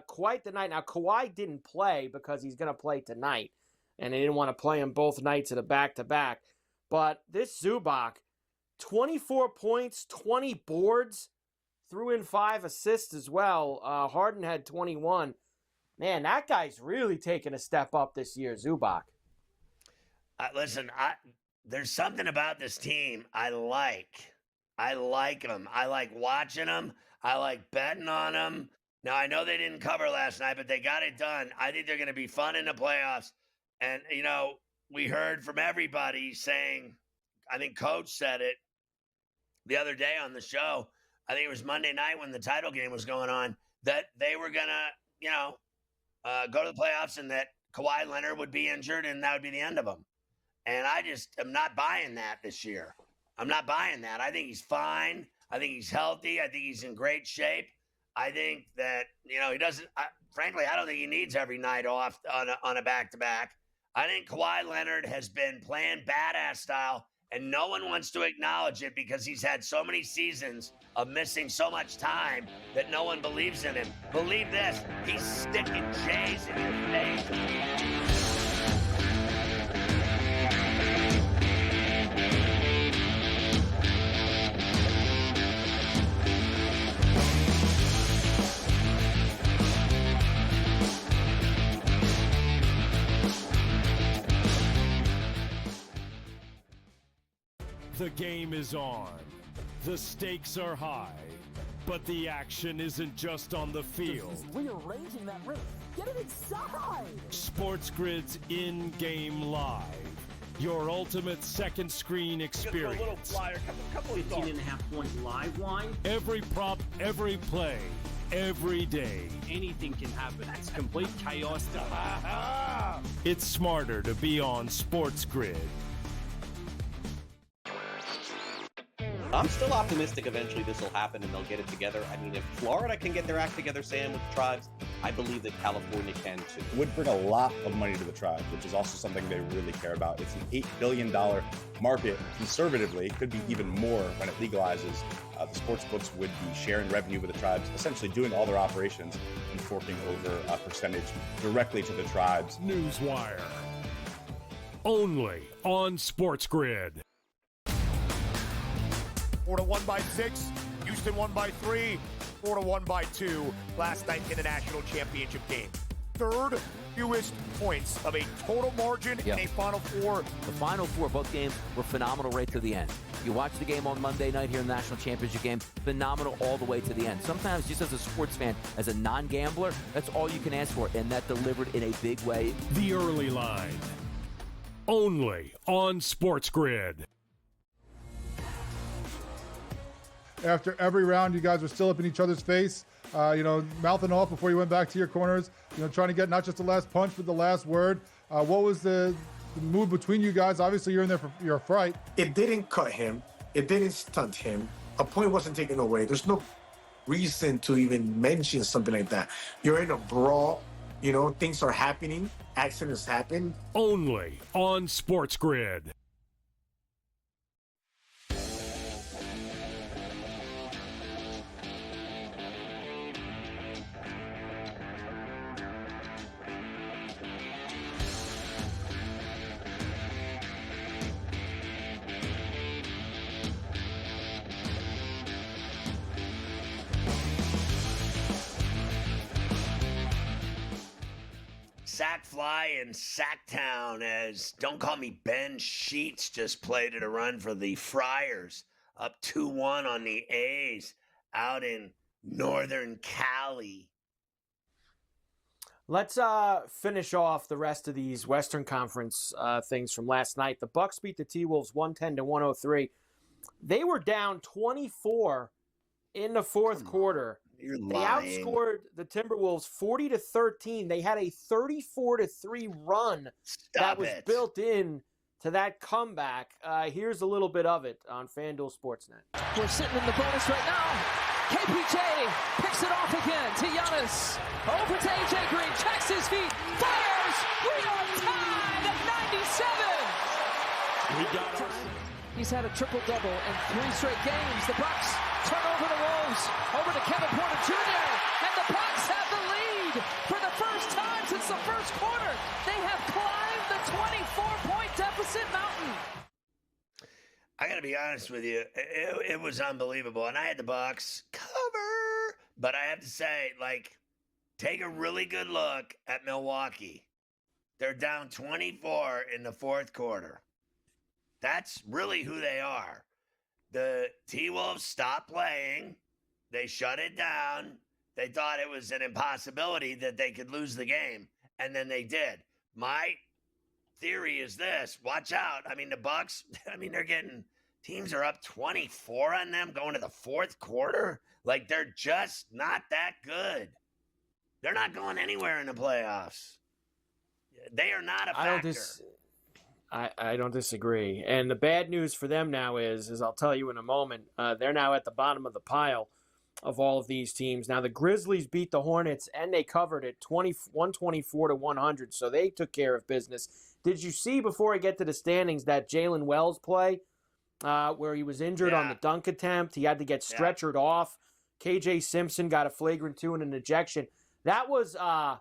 Quite the night. Now, Kawhi didn't play because he's going to play tonight, and they didn't want to play him both nights at a back-to-back. But this Zubac, 24 points, 20 boards, threw in 5 assists as well. Harden had 21. Man, that guy's really taken a step up this year, Zubac. Listen, there's something about this team I like. I like them. I like watching them. I like betting on them. Now, I know they didn't cover last night, but they got it done. I think they're going to be fun in the playoffs. And, we heard from everybody saying, I think Coach said it the other day on the show, I think it was Monday night when the title game was going on, that they were going to, go to the playoffs and that Kawhi Leonard would be injured and that would be the end of them. And I just am not buying that this year. I'm not buying that. I think he's fine. I think he's healthy. I think he's in great shape. I think that, he doesn't, frankly, I don't think he needs every night off on a back-to-back. I think Kawhi Leonard has been playing badass style, and no one wants to acknowledge it because he's had so many seasons of missing so much time that no one believes in him. Believe this, he's sticking J's in your face. The game is on. The stakes are high. But the action isn't just on the field. He's rearranging that roof. Get it inside! SportsGrid's in-game live. Your ultimate second screen experience. A little flyer, couple 15.5 point live line. Every prop, every play. every day. Anything can happen. It's complete chaos. It's smarter to be on SportsGrid. I'm still optimistic eventually this will happen and they'll get it together. I mean, if Florida can get their act together, Sam, with the tribes, I believe that California can too. It would bring a lot of money to the tribes, which is also something they really care about. It's an $8 billion market. Conservatively, it could be even more when it legalizes. The sports books would be sharing revenue with the tribes, essentially doing all their operations and forking over a percentage directly to the tribes. Newswire. Only on SportsGrid. Florida won by 6, Houston won by 3, Florida won by 2 last night in the national championship game. Third fewest points of a total margin in a Final Four. The Final Four, both games were phenomenal right to the end. You watch the game on Monday night here in the national championship game, phenomenal all the way to the end. Sometimes just as a sports fan, as a non-gambler, that's all you can ask for, and that delivered in a big way. The Early Line. Only on SportsGrid. After every round, you guys were still up in each other's face, mouthing off before you went back to your corners, trying to get not just the last punch, but the last word. What was the move between you guys? Obviously, you're in there for your fright. It didn't cut him. It didn't stunt him. A point wasn't taken away. There's no reason to even mention something like that. You're in a brawl. Things are happening. Accidents happen. Only on SportsGrid. Sack Fly in Sacktown as Don't Call Me Ben Sheets just played it a run for the Friars, up 2-1 on the A's out in Northern Cali. Let's finish off the rest of these Western Conference things from last night. The Bucks beat the T-Wolves 110-103. They were down 24 in the fourth quarter. You're They lying. outscored the Timberwolves 40-13. They had a 34-3 run that was built in to that comeback. Here's a little bit of it on FanDuel Sportsnet. We're sitting in the bonus right now. KPJ picks it off again to Giannis. Over to AJ Green, checks his feet, fires. We are tied at 97. We got our... He's had a triple-double in 3 straight games. The Bucks turn over the Wolves, over to Kevin Porter Jr., and the Bucks have the lead for the first time since the first quarter. They have climbed the 24-point deficit mountain. I got to be honest with you. It was unbelievable. And I had the Bucks cover. But I have to say, take a really good look at Milwaukee. They're down 24 in the fourth quarter. That's really who they are. The T-Wolves stopped playing. They shut it down. They thought it was an impossibility that they could lose the game. And then they did. My theory is this. Watch out. I mean, the Bucks, teams are up 24 on them going to the fourth quarter. They're just not that good. They're not going anywhere in the playoffs. They are not a factor. I don't disagree. And the bad news for them now is, as I'll tell you in a moment, they're now at the bottom of the pile of all of these teams. Now, the Grizzlies beat the Hornets, and they covered it 124-100, so they took care of business. Did you see, before I get to the standings, that Jalen Wells play where he was injured on the dunk attempt? He had to get stretchered off. KJ Simpson got a flagrant 2 and an ejection. That was a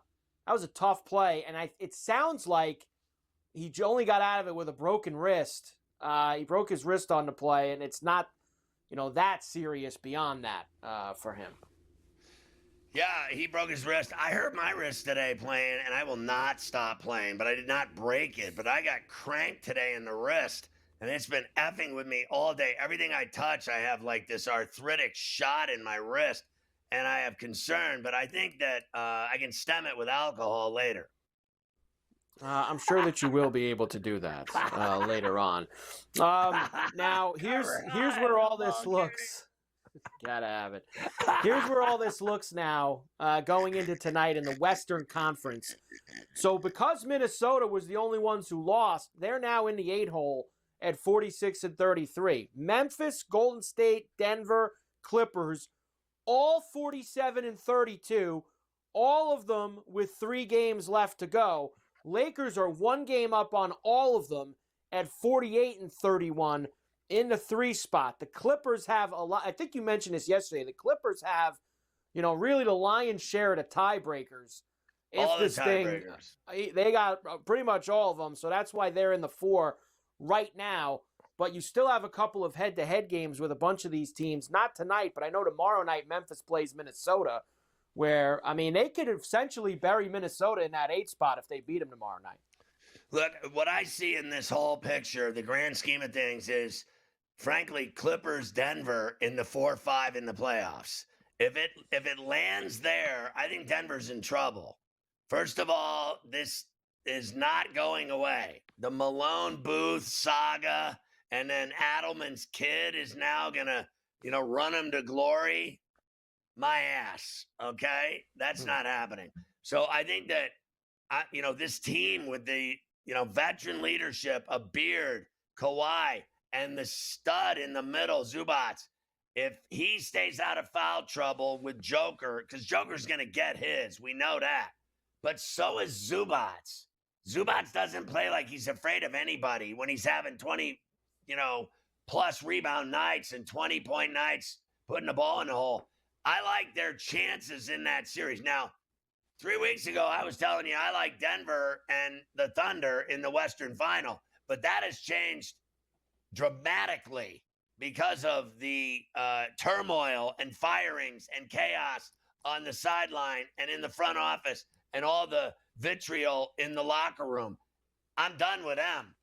tough play, and it sounds like he only got out of it with a broken wrist. He broke his wrist on the play, and it's not, that serious beyond that for him. Yeah, he broke his wrist. I hurt my wrist today playing, and I will not stop playing, but I did not break it. But I got cranked today in the wrist, and it's been effing with me all day. Everything I touch, I have this arthritic shot in my wrist, and I have concern, but I think that I can stem it with alcohol later. I'm sure that you will be able to do that later on. Now, here's where all this looks. Gotta have it. Here's where all this looks now going into tonight in the Western Conference. So because Minnesota was the only ones who lost, they're now in the 8-hole at 46-33. Memphis, Golden State, Denver, Clippers, all 47-32, all of them with 3 games left to go. Lakers are 1 game up on all of them at 48-31 in the 3 spot. The Clippers have a lot. I think you mentioned this yesterday. The Clippers have, really the lion's share of the tiebreakers. All the tiebreakers. They got pretty much all of them, so that's why they're in the 4 right now. But you still have a couple of head-to-head games with a bunch of these teams. Not tonight, but I know tomorrow night Memphis plays Minnesota, where, they could essentially bury Minnesota in that 8 spot if they beat them tomorrow night. Look, what I see in this whole picture, the grand scheme of things is, frankly, Clippers, Denver in the 4-5 in the playoffs. If it lands there, I think Denver's in trouble. First of all, this is not going away. The Malone Booth saga, and then Adelman's kid is now gonna, run him to glory. My ass, okay? That's not happening. So I think that, this team with the, veteran leadership of Beard, Kawhi, and the stud in the middle, Zubats, if he stays out of foul trouble with Joker, because Joker's going to get his, we know that. But so is Zubats. Zubats doesn't play like he's afraid of anybody when he's having 20, plus rebound nights and 20-point nights, putting the ball in the hole. I like their chances in that series. Now, 3 weeks ago, I was telling you I like Denver and the Thunder in the Western Final, but that has changed dramatically because of the turmoil and firings and chaos on the sideline and in the front office and all the vitriol in the locker room. I'm done with them.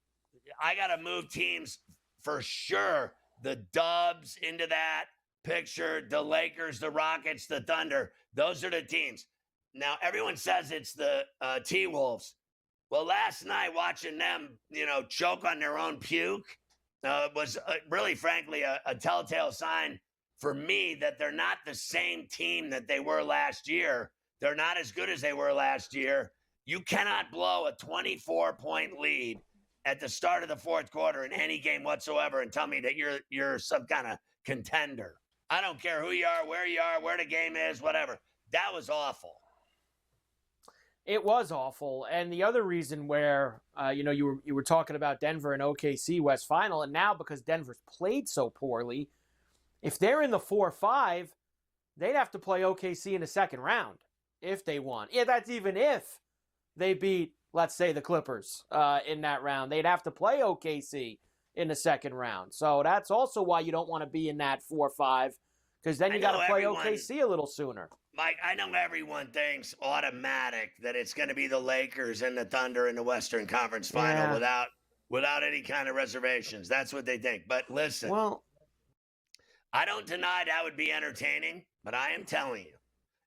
I got to move teams for sure. The Dubs into that picture, the Lakers, the Rockets, the Thunder. Those are the teams. Now, everyone says it's the T-Wolves. Well, last night watching them, choke on their own puke was really, frankly, a telltale sign for me that they're not the same team that they were last year. They're not as good as they were last year. You cannot blow a 24-point lead at the start of the fourth quarter in any game whatsoever and tell me that you're some kind of contender. I don't care who you are, where the game is, whatever. That was awful. It was awful. And the other reason where, you were talking about Denver and OKC West Final, and now because Denver's played so poorly, if they're in the 4-5, they'd have to play OKC in the second round if they won. Yeah, that's even if they beat, let's say, the Clippers in that round. They'd have to play OKC in the second round. So that's also why you don't want to be in that 4-5, because then you got to play OKC a little sooner. Mike, I know everyone thinks automatic that it's going to be the Lakers and the Thunder in the Western Conference Final without any kind of reservations. That's what they think. But listen, I don't deny that would be entertaining, but I am telling you,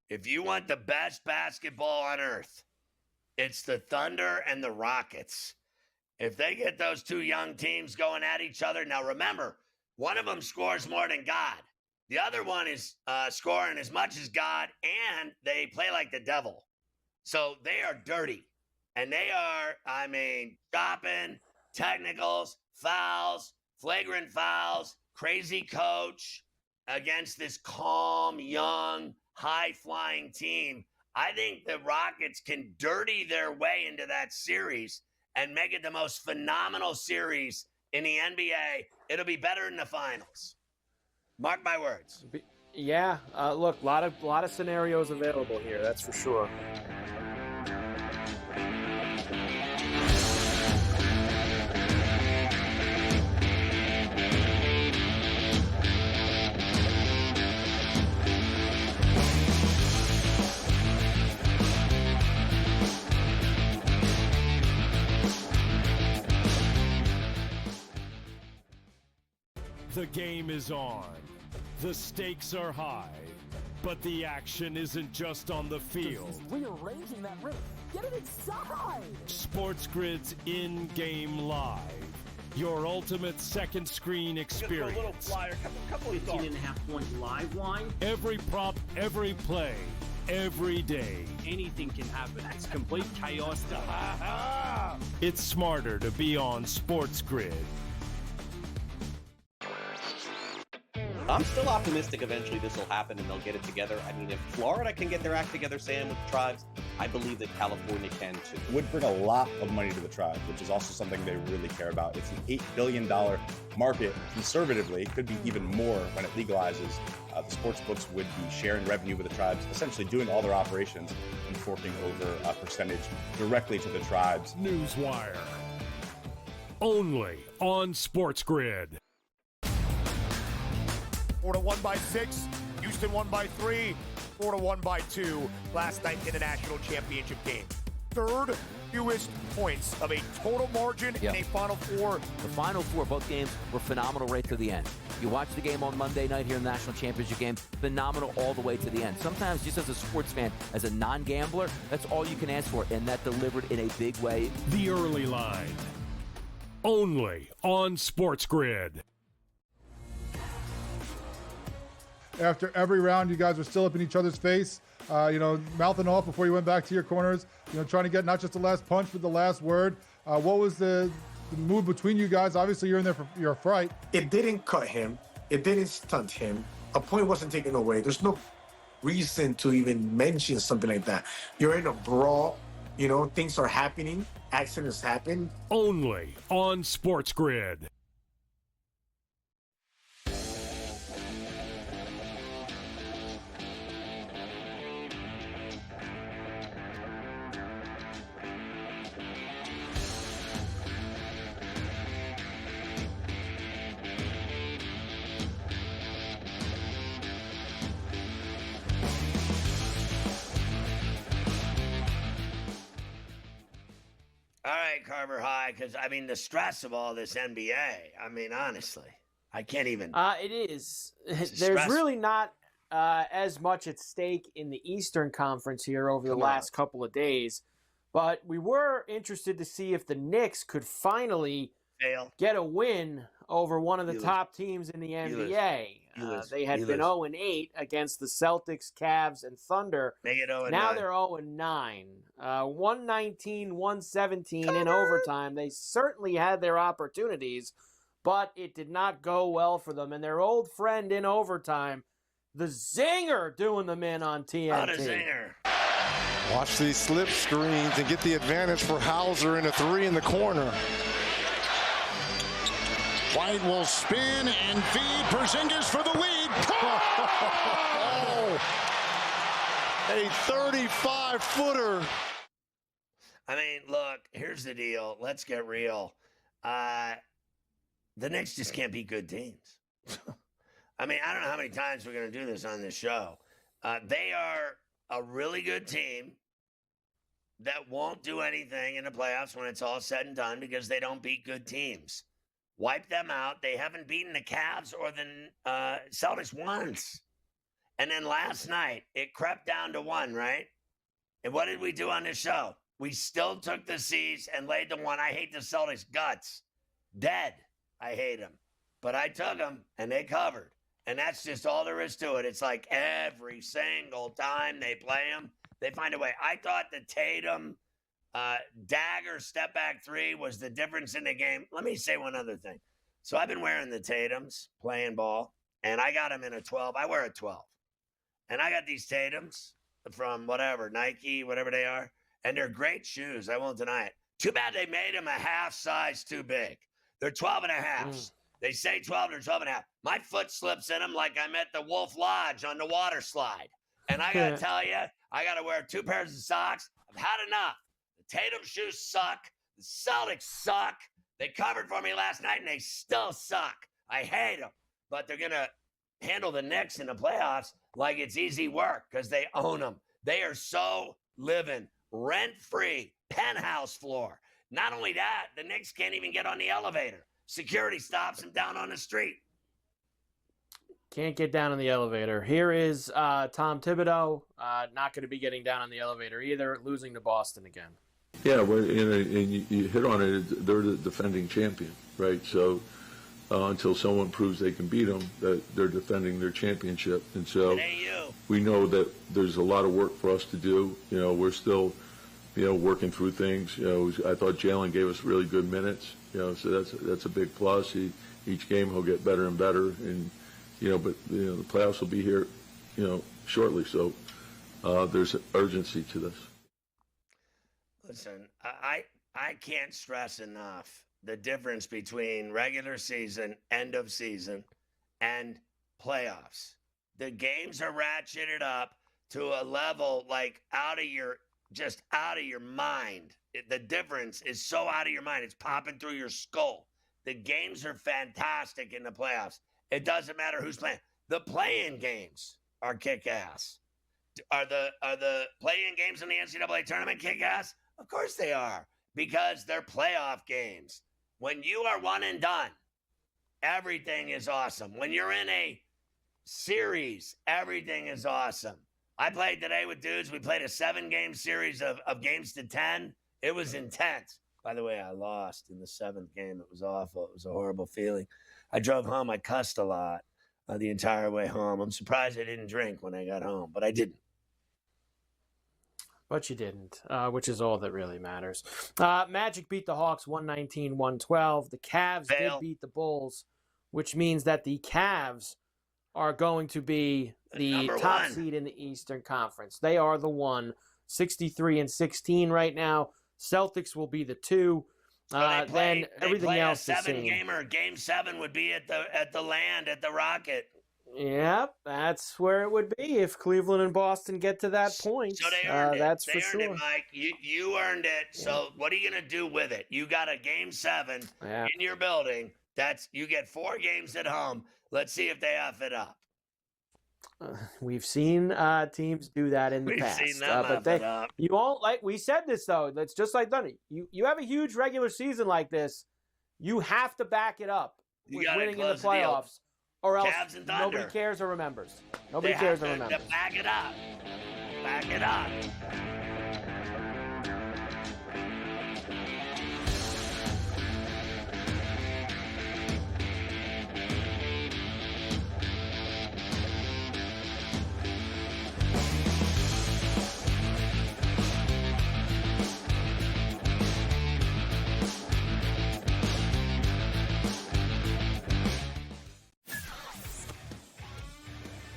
if you want the best basketball on earth, it's the Thunder and the Rockets. If they get those two young teams going at each other, now remember, one of them scores more than God. The other one is scoring as much as God, and they play like the devil. So they are dirty. And they are, chopping, technicals, fouls, flagrant fouls, crazy coach against this calm, young, high-flying team. I think the Rockets can dirty their way into that series and make it the most phenomenal series in the NBA. It'll be better in the finals. Mark my words. Yeah, look, a lot of scenarios available here, that's for sure. The game is on. The stakes are high. But the action isn't just on the field. Rearranging that rim. Get it inside! SportsGrid's in-game live. Your ultimate second screen experience. A little flyer, couple 15.5-point live line. Every prop, every play, every day. Anything can happen. It's complete chaos. It's smarter to be on SportsGrid. I'm still optimistic eventually this will happen and they'll get it together. I mean, if Florida can get their act together, Sam, with the tribes, I believe that California can too. It would bring a lot of money to the tribes, which is also something they really care about. It's an $8 billion market. Conservatively, it could be even more when it legalizes. The sports books would be sharing revenue with the tribes, essentially doing all their operations and forking over a percentage directly to the tribes. Newswire. Only on SportsGrid. Florida won by 6. Houston won by 3. Florida won by 2 last night in the national championship game. Third fewest points of a total margin in a Final Four. The Final Four, both games were phenomenal right to the end. You watch the game on Monday night here in the national championship game, phenomenal all the way to the end. Sometimes just as a sports fan, as a non-gambler, that's all you can ask for, and that delivered in a big way. The early line. Only on SportsGrid. After every round, you guys were still up in each other's face, mouthing off before you went back to your corners, trying to get not just the last punch, but the last word. What was the move between you guys? Obviously, you're in there for your fright. It didn't cut him. It didn't stunt him. A point wasn't taken away. There's no reason to even mention something like that. You're in a brawl. Things are happening. Accidents happen. Only on SportsGrid. All right, Carver High, because, the stress of all this NBA, honestly, I can't even. It is. There's really not as much at stake in the Eastern Conference here over the last couple of days, but we were interested to see if the Knicks could finally get a win over one of the top teams in the NBA. They had been 0-8 against the Celtics, Cavs, and Thunder. Make it 0-9. Now they're 0-9. 119-117 in overtime. They certainly had their opportunities, but it did not go well for them. And their old friend in overtime, the Zinger, doing them in on TNT. Not a Zinger. Watch these slip screens and get the advantage for Hauser in a 3 in the corner. White will spin and feed Porzingis for the lead. Oh! A 35-footer. Look, here's the deal. Let's get real. The Knicks just can't beat good teams. I don't know how many times we're going to do this on this show. They are a really good team that won't do anything in the playoffs when it's all said and done because they don't beat good teams. Wipe them out. They haven't beaten the Cavs or the Celtics once. And then last night, it crept down to 1, right? And what did we do on this show? We still took the C's and laid the 1. I hate the Celtics guts. Dead. I hate them. But I took them, and they covered. And that's just all there is to it. It's like every single time they play them, they find a way. I thought the Tatum dagger step back 3 was the difference in the game. Let me say one other thing. So I've been wearing the Tatums playing ball, and I got them in a 12. I wear a 12. And I got these Tatums from whatever, Nike, whatever they are, and they're great shoes. I won't deny it. Too bad they made them a half size too big. They're 12 and a halves. They say 12, they're 12 and a half. My foot slips in them like I'm at the Wolf Lodge on the water slide. And I got to tell you, I got to wear 2 pairs of socks. I've had enough. Tatum shoes suck. The Celtics suck. They covered for me last night, and they still suck. I hate them. But they're going to handle the Knicks in the playoffs like it's easy work because they own them. They are so living rent-free, penthouse floor. Not only that, the Knicks can't even get on the elevator. Security stops them down on the street. Can't get down on the elevator. Here is Tom Thibodeau, not going to be getting down on the elevator either, losing to Boston again. Yeah, well, and you hit on it. They're the defending champion, right? So until someone proves they can beat them, that they're defending their championship. And so we know that there's a lot of work for us to do. We're still, working through things. I thought Jalen gave us really good minutes. So that's a big plus. Each game he'll get better and better, and but the playoffs will be here, shortly. So there's urgency to this. Listen, I can't stress enough the difference between regular season, end of season, and playoffs. The games are ratcheted up to a level like out of your mind. The difference is so out of your mind. It's popping through your skull. The games are fantastic in the playoffs. It doesn't matter who's playing. The play-in games are kick-ass. Are the play-in games in the NCAA tournament kick-ass? Of course they are, because they're playoff games. When you are one and done, everything is awesome. When you're in a series, everything is awesome. I played today with dudes. We played a 7-game series of games to 10. It was intense. By the way, I lost in the 7th game. It was awful. It was a horrible feeling. I drove home. I cussed a lot the entire way home. I'm surprised I didn't drink when I got home, but I didn't. But you didn't, which is all that really matters. Magic beat the Hawks 119-112. The Cavs did beat the Bulls, which means that the Cavs are going to be the top seed in the Eastern Conference. They are the 1, 63-16 right now. Celtics will be the 2. Then everything else is seen. Seven-gamer. Game 7 would be at the land, at the Rocket. Yep, that's where it would be if Cleveland and Boston get to that point. So they earned it. That's they for earned sure. It, Mike. You earned it. So what are you going to do with it? You got a Game 7 in your building. You get 4 games at home. Let's see if they F it up. We've seen teams do that in the past. We've seen them F it up. You all we said this though. That's just like Dunny. You have a huge regular season like this. You have to back it up with winning in the playoffs. Or else nobody cares or remembers. Nobody cares or remembers. Back it up. Back it up.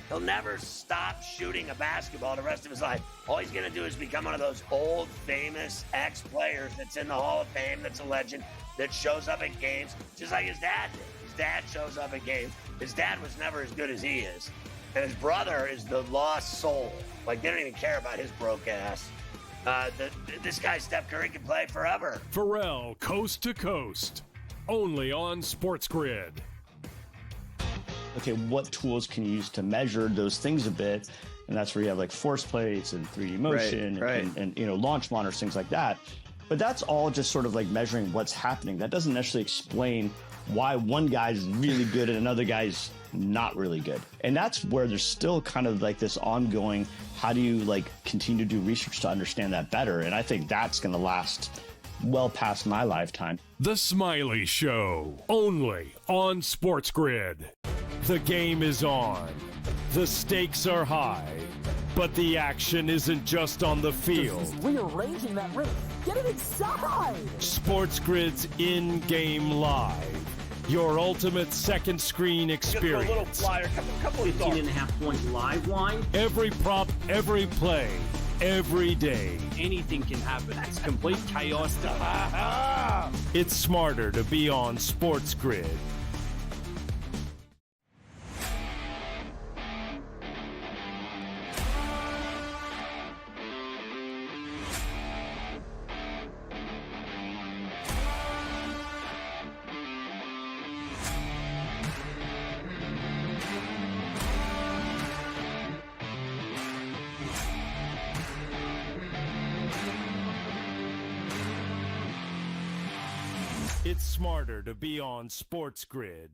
He'll never stop shooting a basketball the rest of his life. All he's going to do is become one of those old, famous ex-players that's in the Hall of Fame, that's a legend, that shows up at games, just like his dad did. His dad shows up at games. His dad was never as good as he is. And his brother is the lost soul. Like, they don't even care about his broke ass. This guy, Steph Curry, can play forever. Ferrall, coast to coast. Only on SportsGrid. Okay, what tools can you use to measure those things a bit? And that's where you have like force plates and 3D motion and launch monitors, things like that. But that's all just sort of like measuring what's happening. That doesn't necessarily explain why one guy's really good and another guy's not really good. And that's where there's still kind of like this ongoing, how do you like continue to do research to understand that better? And I think that's going to last well past my lifetime. The Smiley Show, only on SportsGrid. The game is on. The stakes are high. But the action isn't just on the field. He's rearranging that ring. Get it inside! SportsGrid's in-game live. Your ultimate second screen experience. A little flyer, couple of 15.5 point live line. Every prop, every play, every day. Anything can happen. It's complete chaos. It's smarter to be on SportsGrid. It's smarter to be on SportsGrid.